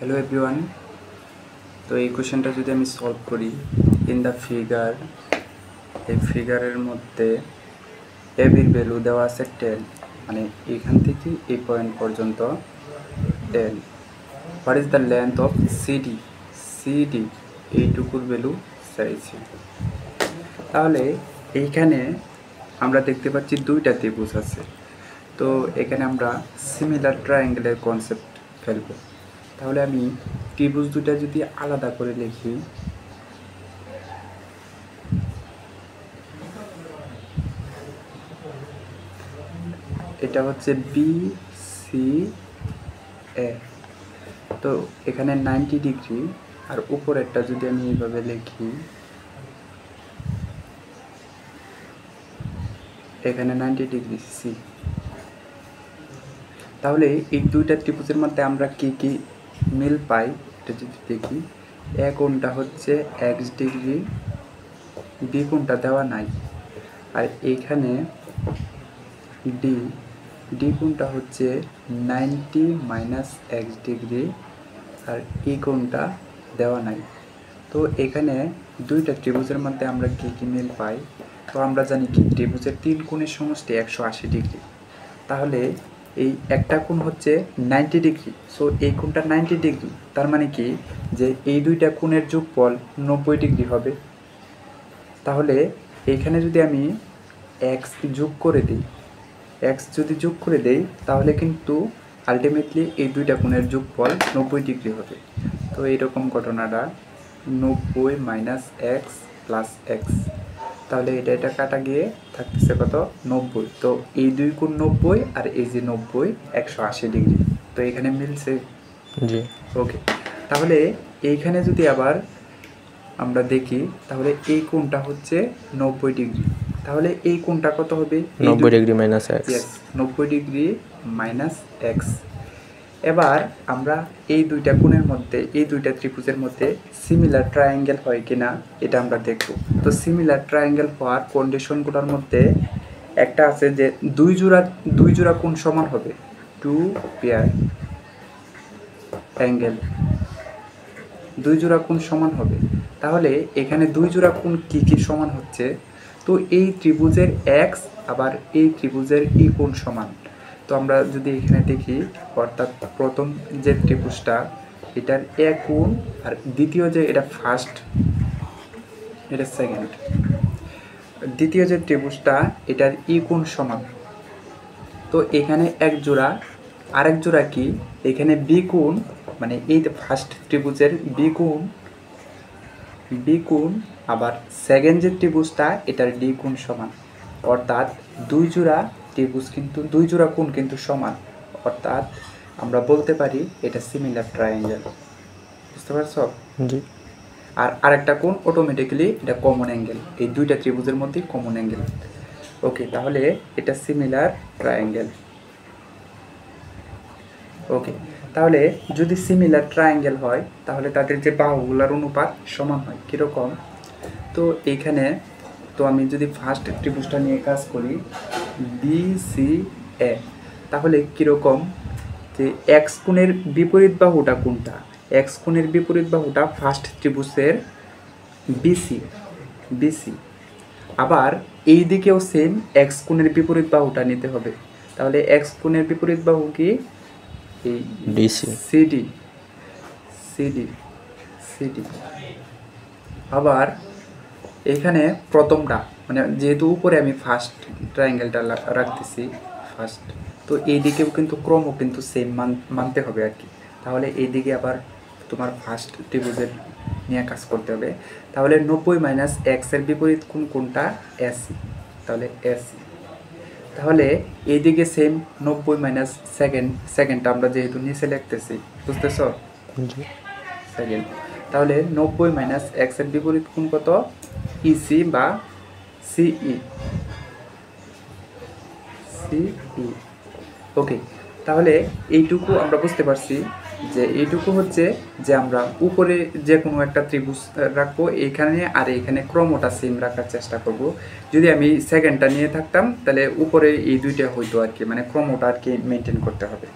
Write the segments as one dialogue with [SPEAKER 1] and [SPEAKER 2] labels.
[SPEAKER 1] Hello everyone. তো এই কোশ্চেনটা যদি আমি সলভ করি ইন দ্য ফিগার, এই ফিগারের মধ্যে এ বির ভ্যালু দেওয়া আছে 10, মানে এখান থেকে এই পয়েন্ট পর্যন্ত 10। What is the length of CD? CD এইটুকুর ভ্যালু চাইছি। তাহলে এইখানে আমরা দেখতে পাচ্ছি দুইটা ত্রিভুজ আছে। তো এখানে আমরা সিমিলার ট্রায়াঙ্গেলের কনসেপ্ট ফেলবো। তাহলে আমি ত্রিভুজ দুটা যদি আলাদা করে লিখি, এটা হচ্ছে বি সি এ। তো এখানে 90 ডিগ্রি, আর উপরেরটা যদি আমি এইভাবে লিখি, এখানে 90 ডিগ্রি সি। তাহলে এই দুইটা ত্রিভুজের মধ্যে আমরা কি কি মিল পাই এটা যদি দেখি, এ কোণটা হচ্ছে এক্স ডিগ্রি, বি কোণটা দেওয়া নাই, আর এইখানে ডি কোণটা হচ্ছে 90 মাইনাস এক্স ডিগ্রি, আর এই কোণটা দেওয়া নাই। তো এখানে দুইটা ত্রিভুজের মধ্যে আমরা কি কি মিল পাই? তো আমরা জানি কি ত্রিভুজের 3 কোণের সমষ্টি 180 ডিগ্রি। তাহলে এই একটা কোণ হচ্ছে 90 ডিগ্রি, সো এই কোণটা 90 ডিগ্রি। তার মানে কি যে এই দুইটা কোণের যোগফল 90 ডিগ্রি হবে। তাহলে এইখানে যদি আমি এক্স যোগ করে দিই, এক্স যদি যোগ করে দেই, তাহলে কিন্তু আলটিমেটলি এই দুইটা কোণের যোগফল 90 ডিগ্রি হবে। তো এইরকম ঘটনাটা 90 মাইনাস এক্স প্লাস এক্স, তাহলে এটা কাটা গিয়ে থাকতেছে কত? 90। তো এই দুই কোণ 90, আর এই যে 90 180 ডিগ্রি। তো এখানে মিলছে।
[SPEAKER 2] জি
[SPEAKER 1] ওকে, তাহলে এইখানে যদি আবার আমরা দেখি, তাহলে এই কোণটা হচ্ছে 90 ডিগ্রি। তাহলে এই কোণটা কত হবে?
[SPEAKER 2] 90 degree minus x.
[SPEAKER 1] 90 degree minus x. এবার আমরা এই দুইটা কোণের মধ্যে, এই দুইটা ত্রিভুজের মধ্যে সিমিলার ট্রায়াঙ্গেল হয় কিনা এটা আমরা দেখব। তো সিমিলার ট্রায়াঙ্গেল হওয়ার কন্ডিশনগুলোর মধ্যে একটা আছে যে দুই জোড়া কোণ সমান হবে, টু পেয়ার অ্যাঙ্গেল, দুই জোড়া কোণ সমান হবে। তাহলে এখানে দুই জোড়া কোণ কি কি সমান হচ্ছে? তো এই ত্রিভুজের এক্স আবার এই ত্রিভুজের ই কোণ সমান। তো আমরা যদি এখানে দেখি, অর্থাৎ প্রথম যে ত্রিভুজটা এটার এ কোণ, আর দ্বিতীয় যে এটা ফার্স্ট, এটা সেকেন্ড, দ্বিতীয় যে ত্রিভুজটা এটার ই কোণ সমান। তো এখানে এক জোড়া, আরেক জোড়া কি এখানে বি কোণ, মানে এই ফার্স্ট ত্রিভুজের বি কোণ আবার সেকেন্ড যে ত্রিভুজটা এটার ডি কোণ সমান। অর্থাৎ দুই জোড়া ত্রিভুজ কিন্তু, দুই জোড়া কোণ কিন্তু সমান। অর্থাৎ আমরা বলতে পারি এটা সিমিলার ট্রায়াঙ্গেল। বুঝতে পারছো?
[SPEAKER 2] জি।
[SPEAKER 1] আর আরেকটা কোণ অটোমেটিক্যালি এটা কমন অ্যাঙ্গেল, এই দুইটা ত্রিভুজের মধ্যেই কমন অ্যাঙ্গেল। ওকে, তাহলে এটা সিমিলার ট্রায়াঙ্গেল। ওকে, তাহলে যদি সিমিলার ট্রায়াঙ্গেল হয় তাহলে তাদের যে বাহুগুলোর অনুপাত সমান হয়। কীরকম? তো এইখানে তো আমি যদি ফার্স্ট ত্রিভুজটা নিয়ে কাজ করি, বি সি এ, তাহলে কীরকম যে এক্স কোণের বিপরীত বাহুটা কোনটা? এক্স কোণের বিপরীত বাহুটা ফার্স্ট ত্রিভুজের বিসি। আবার এই দিকেও সেম এক্স কোণের বিপরীত বাহুটা নিতে হবে। তাহলে এক্স কোণের বিপরীত বাহু কি? এই সিডি। আবার এখানে প্রথমটা, মানে যেহেতু উপরে আমি ফার্স্ট ট্রায়াঙ্গেলটা রাখতেছি ফার্স্ট, তো এই দিকেও কিন্তু ক্রম কিন্তু সেম মানতে হবে আর কি। তাহলে এই দিকে আবার তোমার ফার্স্ট ত্রিভুজের নিয়ে কাজ করতে হবে। তাহলে 90 মাইনাস এক্সের বিপরীত কোনটা? এসি। তাহলে এসি, তাহলে এইদিকে সেম 90 মাইনাস সেকেন্ডটা আমরা যেহেতু নিচে লিখতেছি, বুঝতেছ? সেকেন্ড। তাহলে 90 মাইনাস এক্সের বিপরীত কোণ কত? ইসি বা সিই। ওকে, তাহলে এইটুকু আমরা বুঝতে পারছি যে এইটুকু হচ্ছে যে আমরা উপরে যে কোনো একটা ত্রিভুজ রাখবো এখানে, আর এখানে ক্রমটা সেম রাখার চেষ্টা করব। যদি আমি সেকেন্ডটা নিয়ে থাকতাম তাহলে উপরে এই দুইটা হইতো আর কি, মানে ক্রমটা আর কি মেনটেন করতে হবে।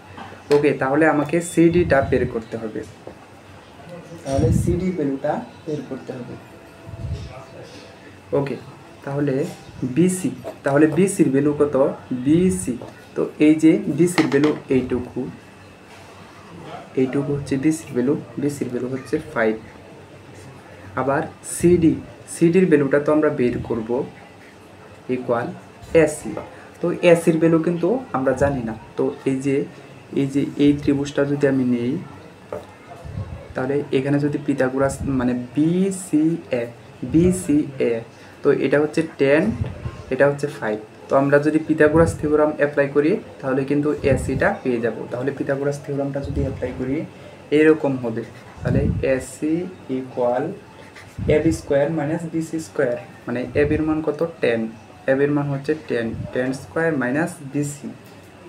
[SPEAKER 1] ওকে, তাহলে আমাকে সিডিটা বের করতে হবে, তাহলে সিডি ভ্যালুটা বের করতে হবে। ওকে, তাহলে বিসি, তাহলে বিসির ভ্যালু কত? বিসি, তো এই যে বিসির ভ্যালু এইটুকু হচ্ছে বিসির ভ্যালু হচ্ছে 5। আবার সিডির ভ্যালুটা তো আমরা বের করব ইকুয়াল এসি, তো এসির ভ্যালু কিন্তু আমরা জানি না। তো এই ত্রিভুজটা যদি আমি নেই, তাহলে এখানে যদি পিথাগোরাস মানে বিসিএ, তো এটা হচ্ছে 10, এটা হচ্ছে 5। তো আমরা যদি পিথাগোরাস থিওরাম অ্যাপ্লাই করি তাহলে কিন্তু এসিটা পেয়ে যাব। তাহলে পিথাগোরাস থিওরামটা যদি অ্যাপ্লাই করি এরকম হবে, তাহলে AC equal AB square minus BC square, মানে এবির মান কত? 10, এবির মান হচ্ছে 10 স্কোয়ার মাইনাস বিসি,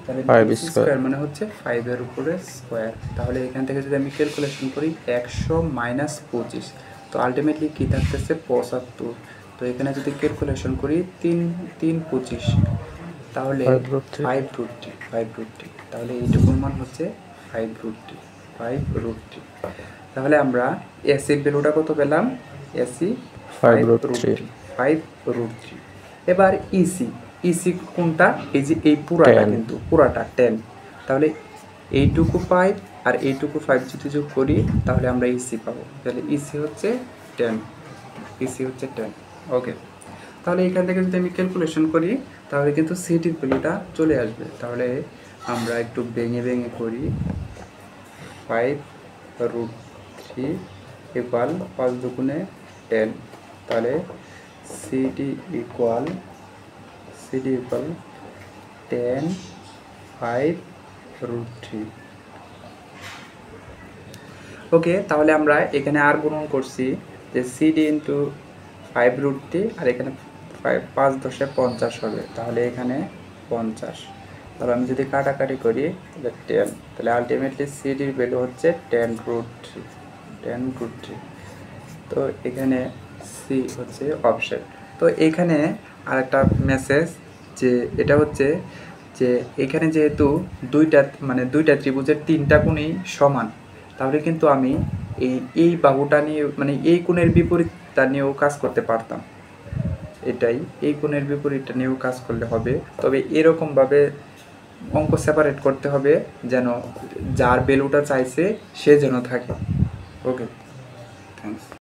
[SPEAKER 1] তাহলে বিসি স্কোয়ার মানে হচ্ছে 5 এর উপরে স্কোয়ার। তাহলে এখান থেকে যদি আমি ক্যালকুলেশন করি 100 মাইনাস 25, তো আলটিমেটলি কী থাকতেছে? 75। তো এখানে যদি ক্যালকুলেশন করি 3 তাহলে 5√3, তাহলে এইটুকুর মান হচ্ছে 5√3। তাহলে আমরা এসির ভ্যালুটা কত পেলাম? এসি 5√3। এবার ইসি কোনটা? এই যে এই পুরাটা, কিন্তু পুরাটা 10, তাহলে এইটুকু 5 আর এইটুকু 5 যদি যোগ করি তাহলে আমরা ইসি পাবো, তাহলে ইসি হচ্ছে 10। ওকে, তাহলে এখান থেকে যদি আমি ক্যালকুলেশন করি তাহলে কিন্তু সিটির ভ্যালুটা চলে আসবে। তাহলে আমরা একটু ভেঙে করি, 5√3 ইকুয়াল 5 দুগুণে 10, তাহলে সিডি ইকুয়াল 10 5√3। ওকে, তাহলে আমরা এখানে আর গুণন করছি যে সিডি ইন্টু 5√3, আর এখানে 5 10 50 হবে, তাহলে এখানে 50। তাহলে আমি যদি কাটাকাটি করি তাহলে 10, তাহলে আলটিমেটলি সিডির ভ্যালু হচ্ছে 10√3। তো এখানে সি হচ্ছে অপশন। তো এখানে আরেকটা মেসেজ যে এটা হচ্ছে যে এখানে যেহেতু দুইটা ত্রিভুজের 3টা কোণই সমান, তাহলে কিন্তু আমি এই বাহুটা নিয়ে মানে এই কোণের বিপরীতটা নিয়েও কাজ করতে পারতাম। এই কোণের বিপরীতটা নিয়েও কাজ করলে হবে, তবে এরকমভাবে অঙ্ক সেপারেট করতে হবে যেন যার ভ্যালুটা চাইছে সে যেন থাকে। ওকে।